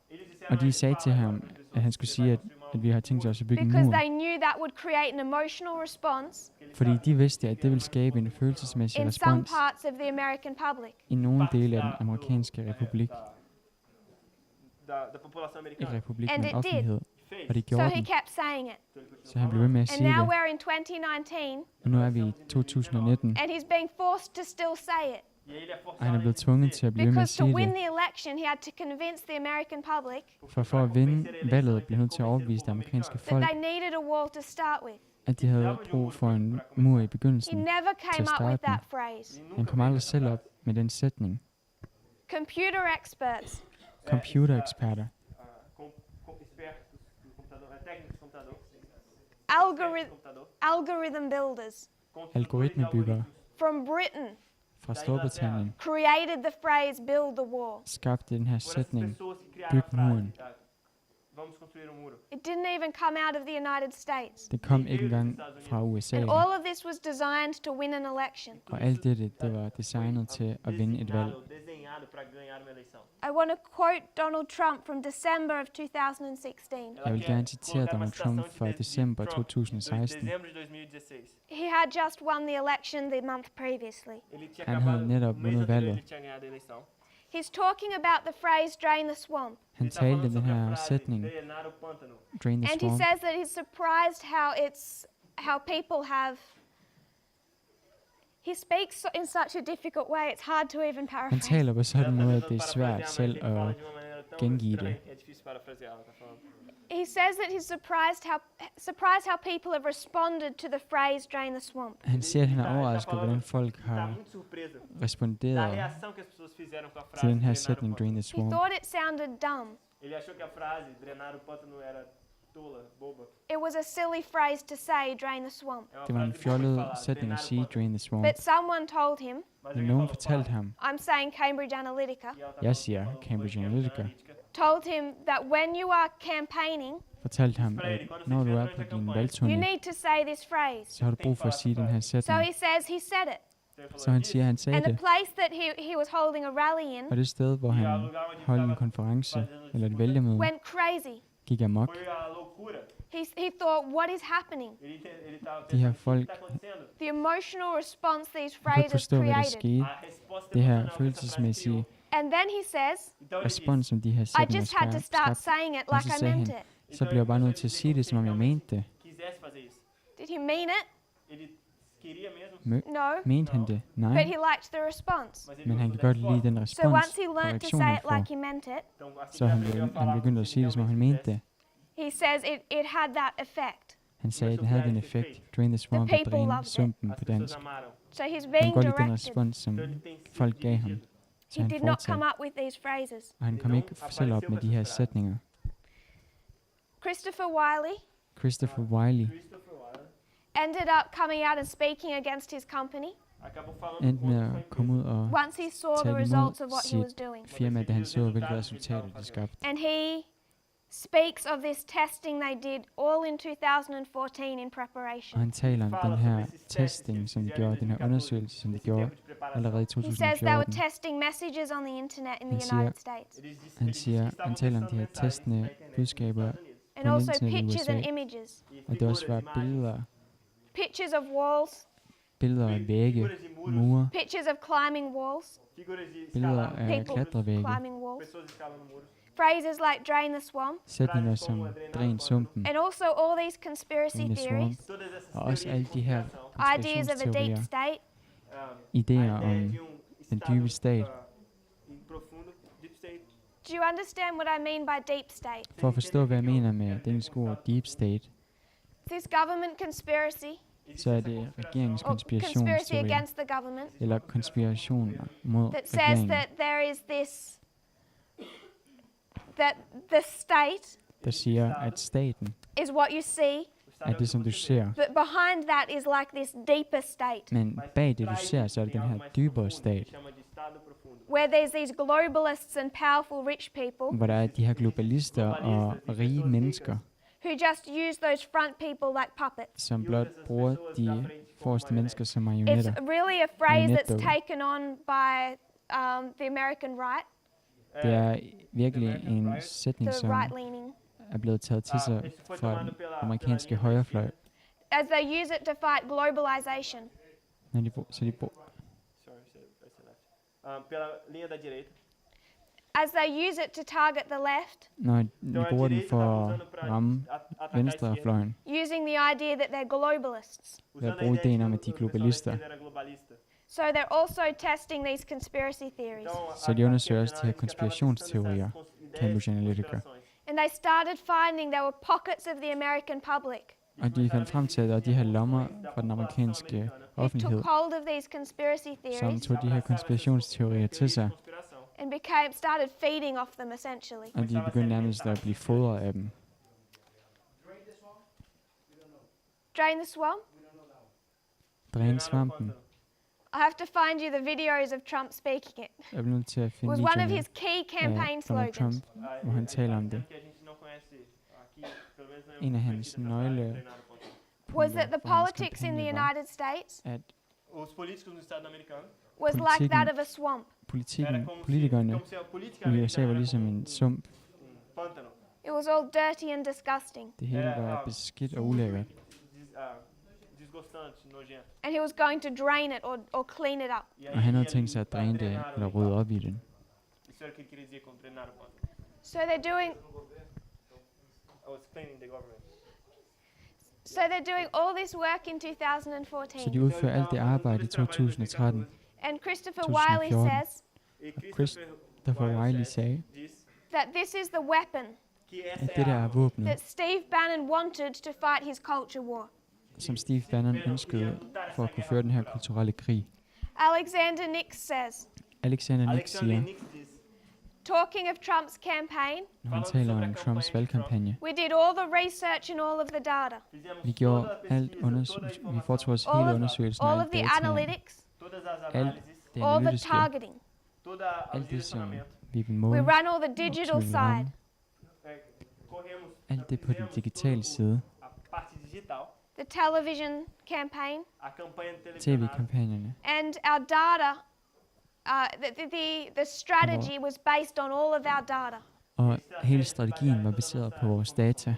Og de sagde til ham, at han skulle sige, at vi har tænkt os at bygge en Because mur. they knew that would create an emotional response Fordi de vidste, at det ville skabe en følelsesmæssig in some respons parts of the American public. i nogle dele af den amerikanske republik. Da população I americana. republikken And med it did. offentlighed. Og de So gjorde he den. kept saying it. Så han blev ved med at And sige now det. we're in 2019, Og nu er vi i 2019, and he's being forced to still say it. og han er blevet tvunget til at blive ved med at Because to sige win det. the election, he had to convince the American public For at vinde valget, blev han nødt til at overbevise det amerikanske that folk, they needed a wall to start with. at de havde brug for en mur i He begyndelsen. never came up with starte med. that phrase. Han kom aldrig selv op med den sætning. Computer experts, Computereksperter, Expertos do computador, técnicos do computador. algorithm builders algoritmebyggere from Britain fra Storbritannien, created the phrase "build the wall." skabte den her Foram as sætning, pessoas que criaram byg a frase, muren. vamos construir um muro. It didn't even come out of the United States. Det kom ikke engang fra USA. And all of this was designed to win an election. Og alt det var designet til at vinde et valg. Desenhado para ganhar uma eleição. I want to quote Donald Trump from December of 2016. Jeg vil gerne citere Donald Trump fra december 2016. Dezembro de 2016. He had just won the election the month previously. Ele tinha Han acabado havde netop o mês vundet anterior, valget. ele tinha ganhado a eleição. He's talking about the phrase "drain the swamp," Han talte den her sætning, drenar o pântano. drain the and he swamp, says that he's surprised how people have. He speaks in such a difficult way; it's hard to even han paraphrase. taler på sådan en måde, at det er svært selv at de uma maneira tão gengive det. estranha, é difícil parafrasear o que tá falando. He says that he's surprised how people have responded to the phrase "drain the swamp." Han siger, at han er overrasket, hvordan folk Tá har muito surpreso da responderet reação que as pessoas fizeram com a frase til den her drenar o sætning, drain pântano. the He swamp. thought it sounded dumb. Ele achou que a frase drenar o pântano era tola, boba. It was a silly phrase to say, "drain the swamp." É uma Det var en frase boba de fjollet falar, sætning drenar at o sige, pântano. drain the swamp. But someone told him, Mas Men alguém nogen falou, fortalte "Olha, ham, I'm saying Cambridge Analytica, e ela tá jeg falando, siger "Olha, Cambridge Cambridge Analytica, told him that when you are campaigning, fortalte ham, at når du er på din you valgturné, need to say this phrase. så har du brug for at sige den her So sætning. he says he said it. Så han siger, at han sagde And the det. place that he was holding a rally in Og det sted, hvor han holdt en konference, eller et vælgermøde, went crazy. gik amok. Foi a loucura. He thought, what is happening? Ele tava De her pensando, o folk que tá acontecendo? The emotional response these kunne ikke phrases forstå, hvad der created. skete. A resposta Det her emocional que essa frase følelsesmæssige criou. And then he says, Então ele respons, som de her I sætninger just had to start skabte, saying it og like så I sagde meant han, it. så bliver jeg bare nødt til at sige det, som om jeg mente det. quisesse fazer isso. Did he mean it? Ele queria mesmo, No. Mente han det? But Nej. he liked the response. mas ele Men han gostou kan da godt lide resposta. den So respons once he og learned to reaktion, say han it får. like he meant it, Então, assim Så que han aprendeu a falar begyndte at sige det, som om han realmente mente det. he says it had that effect. Han sagde, at den havde den effekt. Drain the swamp og people dræne loved it. sumpen As på pessoas dansk. amaram. So he's Han being går lide den directed. respons, som Så de tem sido folk gav ham. dirigidos. Så He han did not fortsatte, come up with these phrases. og han kom ikke selv op med de her sætninger. Christopher Wiley Christopher Wiley Christopher Wiley ended up coming out and speaking against his company acabou falando endte med contra sua at komme ud og once he saw the tale results of imod what he was sit doing. firma, da han så, hvilke resultater de skabte. And he speaks of this testing they did all in 2014 in Og preparation. han taler om den her testing, som de gjorde, den her undersøgelse, som de gjorde allerede i He says they were 2014. testing messages on the internet in Han the siger- United States. Han taler om de her testende budskaber, And på also internettet i pictures USA. and images. Og det også var billeder, Pictures of walls, billeder af vægge, mure, pictures of climbing walls, billeder af people klatrevægge, climbing walls. pessoas escalando muros. Phrases like drain the swamp. sætninger som dræn sumpen, And also all these conspiracy drain the swamp, theories, Todas essas og også alle de her ideas of a deep konspirationsteorier, state, idéer om den dybe stat. profundo, deep state. Do you understand what I mean by deep state? For at forstå, hvad jeg mener med det engelske ord deep state, This government conspiracy, så er det regeringens or conspiracy konspirationsteorier, against the government, eller konspirationer mod that says regeringen, that there is this, that the state der siger, at staten is what you see, er det, som du ser. but behind that is like this deeper state, Men bag det, du ser, så er det den her dybere stat, Chama de estado profundo. where there's these globalists and powerful rich people hvor der er de her globalister og rige mennesker, who just use those front people like puppets. som blot bruger de forreste mennesker som It's marionetter. really a phrase that's Marionetdukker. taken on by the American right, Det er virkelig en sætning, the som right-leaning, er blevet taget til sig fra den amerikanske højrefløj, as they use it to fight globalization. når de, så de Sorry, say left. Pela linha da direita. As they use it to target the left, når de Então a bruger den direita for tá at usando pra ramme atacar a esquerda, venstrefløjen, using the idea that they're globalists. ved at usando a bruge ideia ideen de om, que at de er o pessoal da globalister. esquerda era globalista. So they're also testing these conspiracy theories. Então, Så de undersøger også de her a esquerda tava konspirationsteorier, testando essas ideias, Cambridge Analytica. conspirações. And they started finding there were pockets of the American public Og de fandt frem til, at der er de her lommer fra den amerikanske who offentlighed, took hold of these conspiracy som theories tog de her konspirationsteorier til sig, Conspiração. and started feeding off them essentially. og de begyndte nærmest at blive fodret af dem. Drain the swamp. Dræne svampen. I have to find you the videos of Trump speaking it. Jeg bliver nødt til at It finde was one of videoerne his key campaign af Donald slogans. Trump, hvor han taler om det. Que a gente não conhece aqui, pelo menos não é En af muito hans conhecida pra nøgle treinar o ponto. Was that the for hans politics in the kampagne var, United States at Os políticos no estado americano was like Politikken- that of a swamp. politikken, politikerne como se a política i americana USA var era ligesom como en sump. pântano. It was all dirty and disgusting. Det hele var beskidt og ulækkert. Desgostante, nojento. And he was going to drain it or clean it up. E aí Og han havde ele tænkt sig at dræne det, drenar o eller limpar. rydde op i det. Isso era o que ele queria dizer com drenar o pântano. So they're doing I was explaining the government. all this work in Så 2014. de udfører alt det arbejde i 2013. And Christopher 2014. Wiley says E Christopher Wiley sagde, diz that this is the weapon que essa at det der é er a våbnet, that Steve Bannon wanted to fight his culture war. som Steve Bannon ønskede for at kunne føre den her kulturelle krig. Alexander Nix says, Alexander Nix Alexander siger, Nix diz. talking of Trump's campaign, når han taler om Trumps valgkampagne, we did all the research and all of the data, Fizemos vi toda gjorde a alt pesquisa, undersøgelse, toda a vi informação, foretog os all hele of, undersøgelsen og all of alt the dataen, analytics, todas as alt análises, det all the analytiske, targeting. toda o alt det, som direcionamento. vi vil We måle, ran all the som digital vi vil side. ramme, Corremos alt det på den digitale side, a parte digital, The television campaign, a campanha televisionada, tv-kampagnerne, and our data, the strategy was based on all of our data. og hele strategien var baseret på vores data.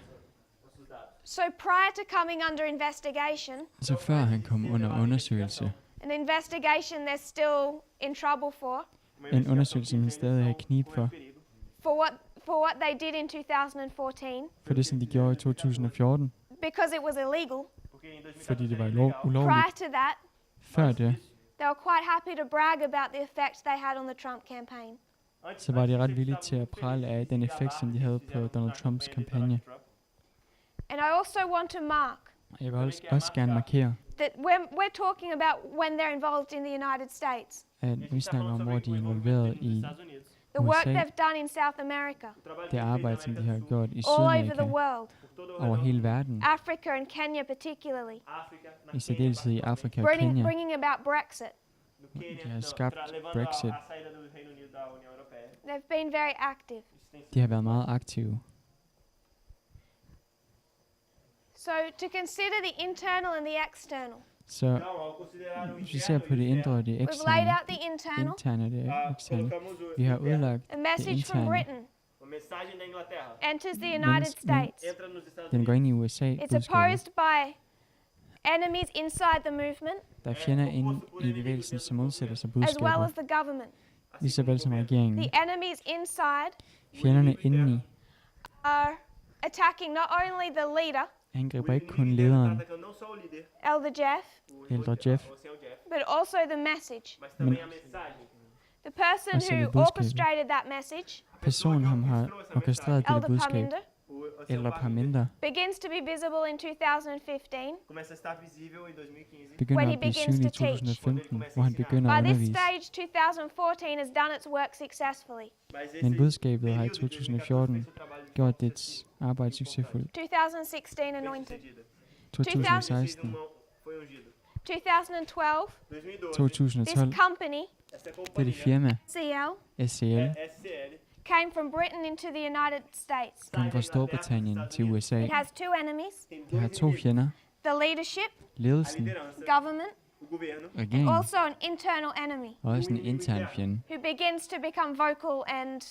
nossos dados. So prior to coming under investigation, Så før han kom under undersøgelse, an investigation they're still in trouble for Uma en undersøgelse, som han stadig er i knib for, for what they did in 2014, for det, som de gjorde i 2014, because it was illegal. Porque em 2014 fordi det var era ilegal. ulovligt. Prior to that, Før det, they were quite happy to brag about the effect they had on the Trump campaign. Antes- så var de antes ret eles villige estavam til at muito prale felizes af den de effekt, som de falar havde que på fizeram Donald na Trumps campanha de Donald kampagne. Trump. And I also want to mark Jeg vil også gerne markere, that we're talking about when they're involved in the United States. at vi snakker om, hvor de er involveret i The work USA. they've done in South America, Det arbejde, som de har gjort i all over the Sydamerika, world, over hele verden, Africa and Kenya particularly, i særdeleshed i Afrika og Kenya. bringing about Brexit. De har skabt Brexit. They've been very active. De har været meget aktive. So to consider the internal and the external. Så hvis vi ser på det indre og det We've laid eksterne, out the internal, interne og det eksterne, vi har udlagt a det message from interne. Britain enters the United States. Den går ind i USA, It's budskabet. opposed by enemies inside the movement Der er fjender inde i bevægelsen, som modsætter sig as well as budskabet, the government. lige så vel som regeringen. The enemies inside Fjenderne indeni are attacking not only the leader, angriber ikke kun lederen, Elder Jeff, ældre Jeff, but also the message. men The person også who det budskab. orchestrated that message, Personen, som har orkestreret dette Elder budskab, Parminder, eller Parminder, begins to be visible in 2015. Começa a estar visível em 2015. begynder When he at blive begins synlig i to teach. 2015, hvor han begynder at By this undervise. stage, 2014 has done its work successfully. Men budskabet har i 2014 gjort dets arbejde succesfuldt. 2016 anointed. 2016, 2012, 2012, this company, dette firma, CL, SCL, came from Britain into the United States. kom fra Storbritannien til USA. It has two enemies, Det har to fjender, the leadership, ledelsen, government, regeringen, also an internal enemy og også en intern fjende, who begins to become vocal and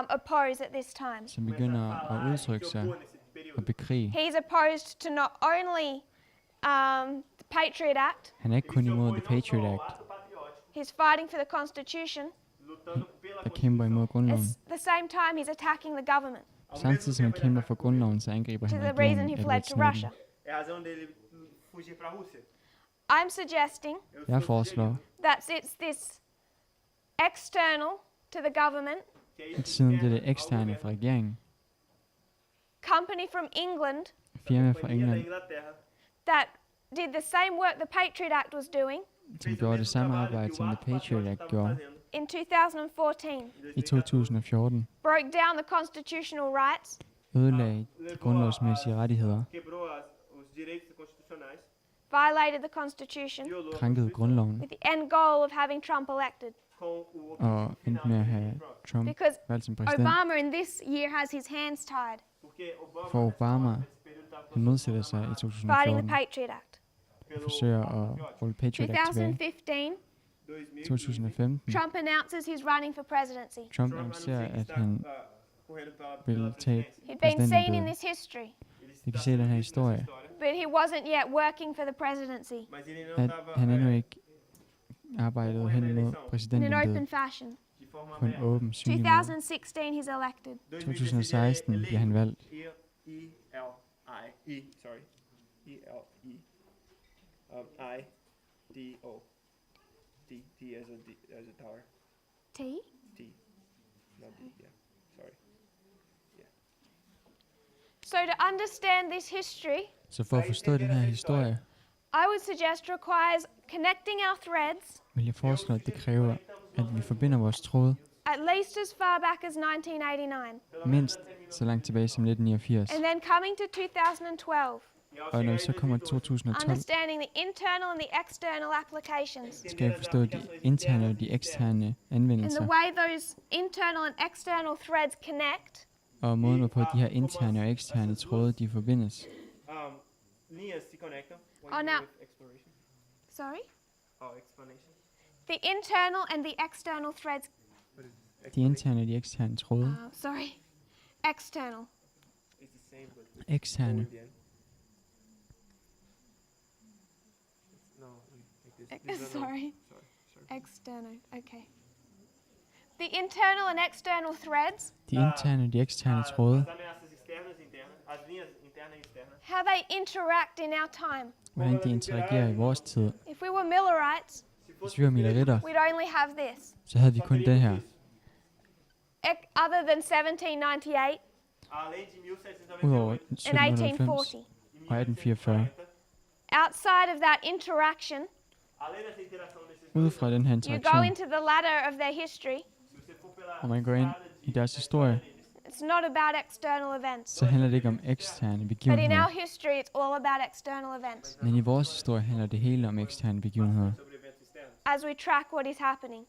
oppose at this time. som begynder at udtrykke sig og bekrige. He's opposed to not only the Patriot Act, Han er ikke kun imod The Patriot Act, he's fighting for the Constitution. der kæmper imod grundloven. At the same time, he's attacking the government, Samtidig som han kæmper for grundloven, så angriber which han is the reason regeringen he Edward fled to Snowden. Russia. É a razão dele fugir para a Rússia. I'm suggesting Jeg foreslår, that it's this external to the government, at siden det er det eksterne fra regeringen, company from England firma fra Da England, Inglaterra. that did the same work the Patriot Act was doing som gjorde det samme arbejde, som The Patriot Act gjorde in 2014, i 2014, broke down the constitutional rights, ødelagde de grundlovsmæssige rettigheder, Quebrou os direitos constitucionais. violated the Constitution, Violou krænkede grundloven with the end goal of having Trump elected. com o og endte med at have Trump Because valgt som præsident. Obama in this year has his hands tied, Porque Obama For Obama, han modsætter sig i fighting 2014 the Patriot Act. og forsøger at rulle Patriot Act tilbage. 2015, 2015, Trump announces he's running for presidency. Trump annoncerer, at han vil tage He'd been seen in præsidentembedet. this history, Vi kan se den her historie, but he wasn't yet working for the presidency at han endnu ikke arbejdede hen mod in an open præsidentembedet fashion. på en åben, synlig måde. 2016, he's elected. 2016 bliver han valgt. E-L-I-I, sorry. E-L-I. I-D-O. D as a tower. T? D. Not D, yeah. Sorry. So to understand this history, Så for at forstå den her historie, I would suggest requires connecting our threads vil jeg foreslå, at det kræver, at vi forbinder vores tråde at least as far back as 1989, mindst så langt tilbage som 1989. and then coming to 2012, Og når vi så kommer til 2012, understanding the internal and the external applications, skal vi forstå de interne og de eksterne and the anvendelser, way those internal and external threads connect, og måden hvorpå de her interne og eksterne tråde, de forbindes. Linhas se conectam. Oh, now- Exploration. sorry, Oh, explanation. the internal and the external threads, De interne og de eksterne tråde, sorry, external. It's the same, but eksterne, at the end. No, like this. These are no- Sorry, Sorry. external, okay. The internal and external threads, de interne og de eksterne tråde, As ameaças externas e internas, as linhas interna e externa. how they interact in our time. hvordan de interagerer i vores tid. If we were Millerites, Hvis vi var milleritter, we'd only have this. så havde vi kun den her. Other than 1798 Além de 1798 Udover and 1790 1840. e og 1844. Outside of that interaction, Além dessa interação desses Ud dois, fra den her you go interaktion, into the ladder of their history. se você for pela og man går ind i deres historie, It's not about external events. så handler det ikke om eksterne But in begivenheder. our history, it's all about external events. Men i vores historie handler det hele om eksterne begivenheder, sobre eventos externos, As we track what is happening.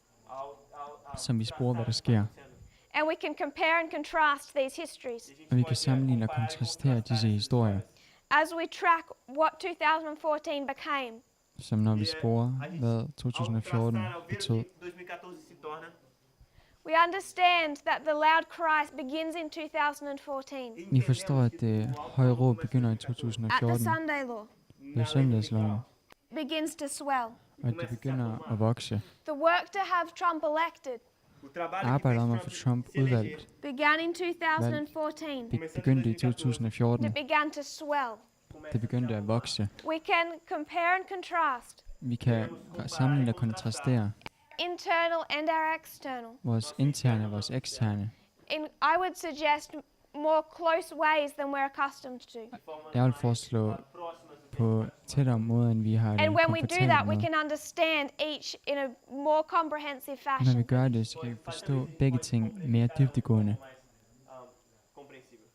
som vi sporer, hvad der sker. And we can compare and contrast these histories. Og vi kan sammenligne og kontrastere disse historier, As we track what 2014 became. som når vi sporer, hvad 2014 betød. 2014 se torna. We understand that the loud cry begins in 2014 Vi forstår, at det høje råb begynder i at the 2014 Sunday law, ved søndagsloven, begins to swell. og at det begynder at vokse. The work to have Trump elected O trabalho Arbejdet om at få Trump udvalgt began in 2014. begyndte i 2014. It began to swell. Det begyndte at vokse. We can compare and contrast Vi kan sammenligne og kontrastere internal and our external. vores interne og vores eksterne. I would suggest more close ways than we're accustomed to. Jeg vil foreslå på tættere måder, end vi har det And when we do komfortabelt that, we med. can understand each in a more comprehensive Og når vi fashion. gør det, så kan vi forstå begge ting mere dybdegående. compreensível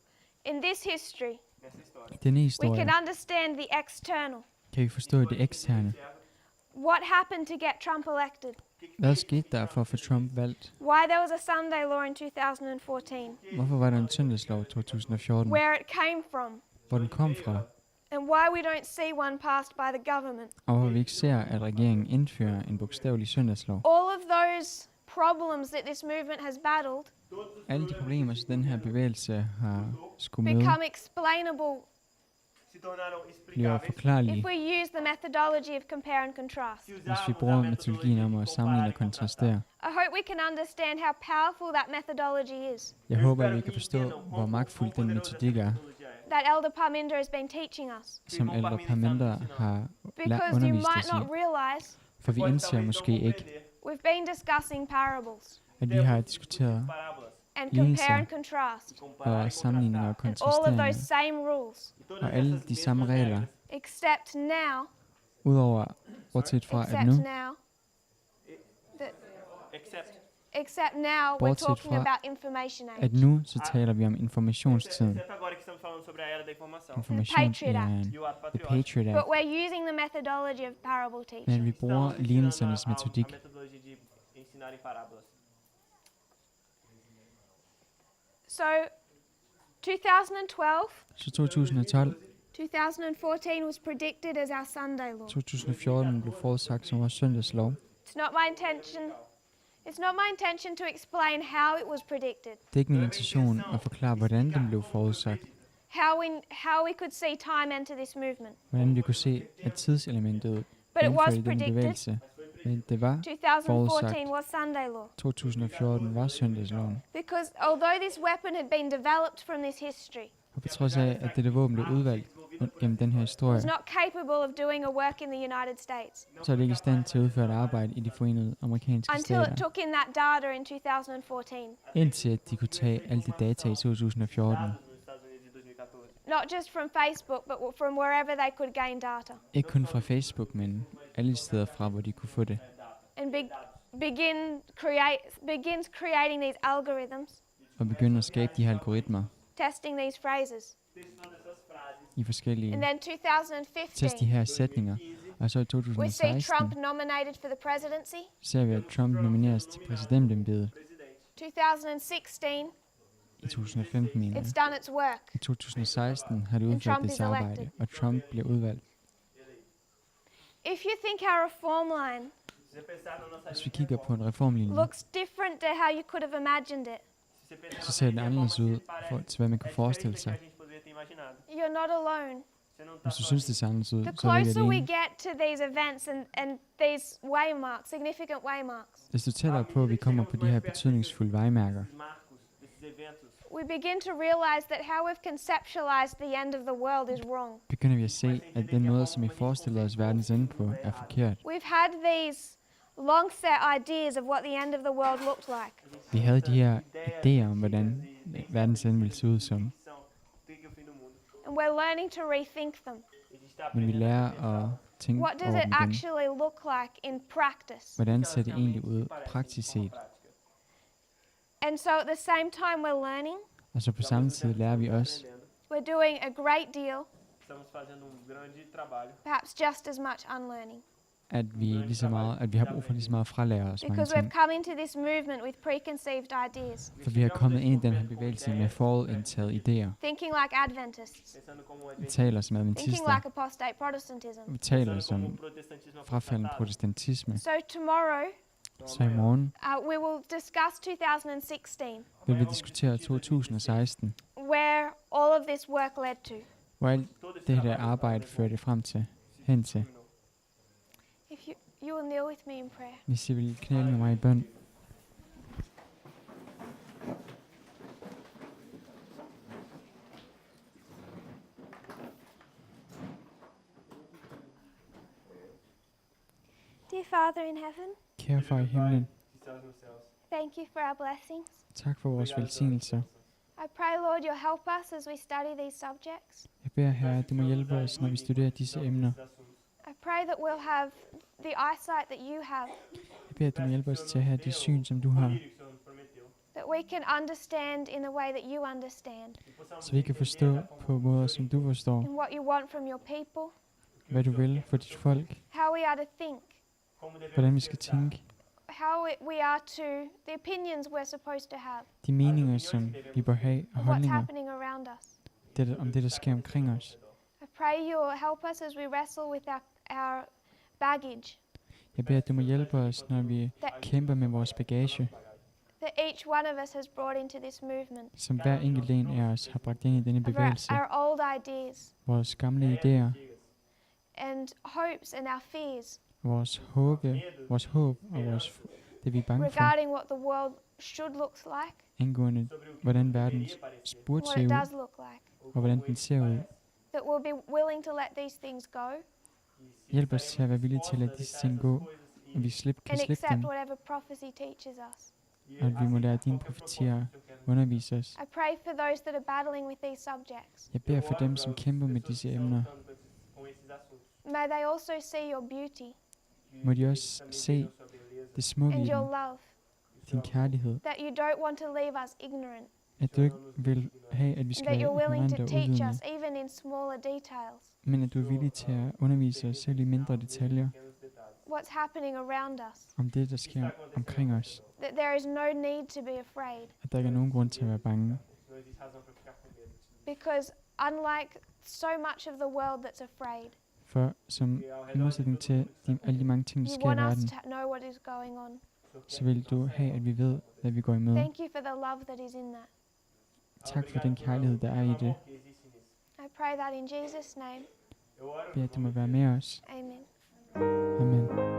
In this history, nessa história. I denne we historie can understand the external. kan vi forstå det eksterne. What happened to get Trump elected? Hvad skete der for at få Trump valgt? Why there was a Sunday law in 2014? Hvorfor var der en søndagslov i 2014? Where it came from? Hvor den kom fra? And why we don't see one passed by the government? Og hvor vi ikke ser, at regeringen indfører en bogstavelig søndagslov. All of those problems that this movement has battled Alle de problemer, som den her bevægelse har skulle møde, become explainable Se tornaram bliver explicáveis if forklarlige, we use the methodology of compare and contrast. se hvis vi usarmos bruger a metodologien om at sammenligne og kontrastere. I hope we can understand how powerful that methodology is, Jeg håber, at vi kan forstå, hvor magtfuld den metodik er, that Elder Parminder has been teaching us. som ældre Parminder har Because you undervist might os not i. realize For vi indser måske ikke, we've been discussing parables at vi har diskuteret parábolas and Lignelser. compare and contrast og sammenligninger og and all of kontrasteringer, those same rules, og alle de samme regler, except now, udover bortset fra, at except nu, now, except except now we're Bortset talking fra, about information age. at nu så taler vi om informationstiden, except agora que estamos falando sobre a era da informação informationsæren, e o ato the patriótico. Patriot But Act, we're using the methodology of parable teaching. men vi bruger lignelsernes metodik. a metodologia de ensinar em parábolas. So 2012, Så 2012, 2014 was predicted as our Sunday law. 2014 blev forudsagt som vores søndagslov. It's not my intention to explain how it was predicted, Det er ikke min intention at forklare, hvordan den blev forudsagt, how we could see time enter this movement. hvordan vi kunne se, at tidselementet But it was indførte i den predicted. bevægelse. Men det var 2014 was Sunday law. 2014 var søndagsloven. Because although this weapon had been developed from this history, Og på trods af, at dette våben blev udvalgt gennem den her it historie, was not capable of doing a work in the United States så er det ikke i stand til at udføre et arbejde i de forenede amerikanske until it stater, took in that data in 2014. indtil at de kunne tage alt det data i 2014. Nos Estados Unidos de 2014. Not just from Facebook, but from wherever they could gain data. Ikke kun fra Facebook, men alle steder fra, hvor de kunne få det. And begins creating these algorithms, Og begynde at skabe de her algoritmer testing these phrases. Testando essas frases. i forskellige And then test de 2015, her sætninger. Og så i we see 2016 Trump nominated for the presidency. ser vi, at Trump nomineres til præsidentembedet. 2016, I 2015 mener jeg. it's done its work. I 2016 har det And udført Trump dets is arbejde, elected. og Trump bliver udvalgt. If you think our reform line Se você pensar na nossa Hvis vi kigger på en reformlinje, looks different to how you could have imagined it, se você pensar så ser den anderledes ud til, hvad man kan é forestille diferente do que sig. a gente poderia ter imaginado. you're not alone. Você não tá Hvis du synes, det ser anderledes ud, The så er du ikke closer we alene. get to these events and these waymarks, significant waymarks, Desto tættere på, at vi kommer på de her betydningsfulde vejmærker, esses marcos, esses eventos, we begin to realize that how we've conceptualized the end of the world is wrong. begynder vi at se, at den måde, som vi forestiller os verdens ende på, er forkert. We've had these long set ideas of what the end of the world looked like. Vi havde de her idéer om, hvordan verdens ende ville se ud som. são o que é o fim do mundo. And And we're learning to rethink them. E a gente está Men vi aprendendo lærer at tænke What does over it dem igen. actually look like in practice? Hvordan ser det egentlig ud praktisk set? And so at the same time we're learning, Og så på samme tid lærer vi også, we're doing a great deal, Estamos fazendo grande trabalho. perhaps just as much unlearning. at vi har brug for lige så meget fralære os mange Because we've ting. come into this movement with preconceived ideas, For vi har kommet ind i den her bevægelse med forudindtaget idéer. thinking like Adventists, Pensando como Vi taler som thinking adventister. like apostate Protestantism. Vi taler como som protestantismo frafaldende afastado. protestantisme. So tomorrow Så i morgen we will discuss 2016, vil vi diskutere 2016, where all of this work led to. hvor alt det her arbejde førte frem til, hen til. If you will kneel with me in prayer. Hvis I vil knæle med mig i bøn. Dear Father in heaven, Kære far i himlen, Que estás nos céus. thank you for our blessings. tak for vores velsignelser. I pray, Lord, you'll help us as we study these subjects. Jeg beder her, at du må hjælpe os, når vi studerer disse emner. I pray that we'll have the eyesight that you have, Jeg beder, at du må hjælpe os til at have det syn, som du har, that we can understand in the way that you understand, så vi kan forstå på måder, som du forstår, and what you want from your people, hvad du vil for dit folk, how we are to think, hvordan vi skal tænke, how we are to, the opinions we're supposed to have, de meninger, som vi bør have, og of what's holdninger happening around us. om det, der sker omkring os. I pray you will help us as we wrestle with our baggage, Jeg beder, at du må hjælpe os, når vi kæmper med vores bagage, that each one of us has brought into this movement, som hver enkelt en af os har bragt ind i denne of bevægelse. our old ideas Vores gamle idéer, and hopes and our fears vores håb og det vi er bange for, regarding what the world should look like, angående hvordan verden burde what se it ud, does look like. og hvordan den ser ud. That we'll be willing to let these things go Hjælp os til at være villige til at lade disse ting gå, og vi kan and slippe accept dem, whatever prophecy teaches us. og at vi må lade dine profetier undervise os. I pray for those that are battling with these subjects. Jeg beder for dem, som kæmper med disse emner. May they also see your beauty Må de også se det smukke and i your den, love, din kærlighed, that you don't want to leave us ignorant, at du ikke vil have, at vi skal that være you're willing to ignorante og teach uvidende, us even in smaller details, men at du er villig til at undervise os selv i mindre detaljer what's happening around us, om det, der sker omkring os. that there is no need to be afraid, At der ikke er nogen grund til at være bange. because unlike so much of the world that's afraid, For som i modsætning til alle de mange ting, der you sker i want us verden, to know what is going on. så vil du have, at vi ved, hvad vi går imod. Thank you for the love that is in that. Tak for den kærlighed, der er i det. I pray that in Jesus' name. Bed, at du må være med os. Amen. Amen.